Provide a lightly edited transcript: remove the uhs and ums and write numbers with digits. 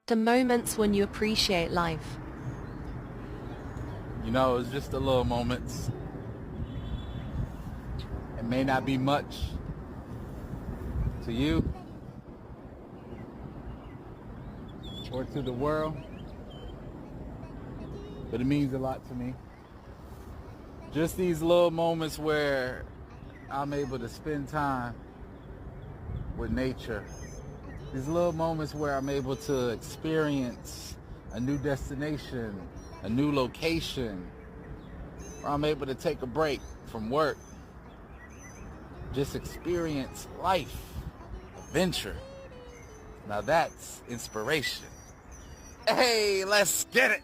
The moments when you appreciate life. You know, it's just the little moments. It may not be much to you or to the world, but it means a lot to me. Just these little moments where I'm able to spend time with nature. These little moments where I'm able to experience a new destination, a new location, or I'm able to take a break from work. Just experience life, adventure. Now that's inspiration. Hey, let's get it.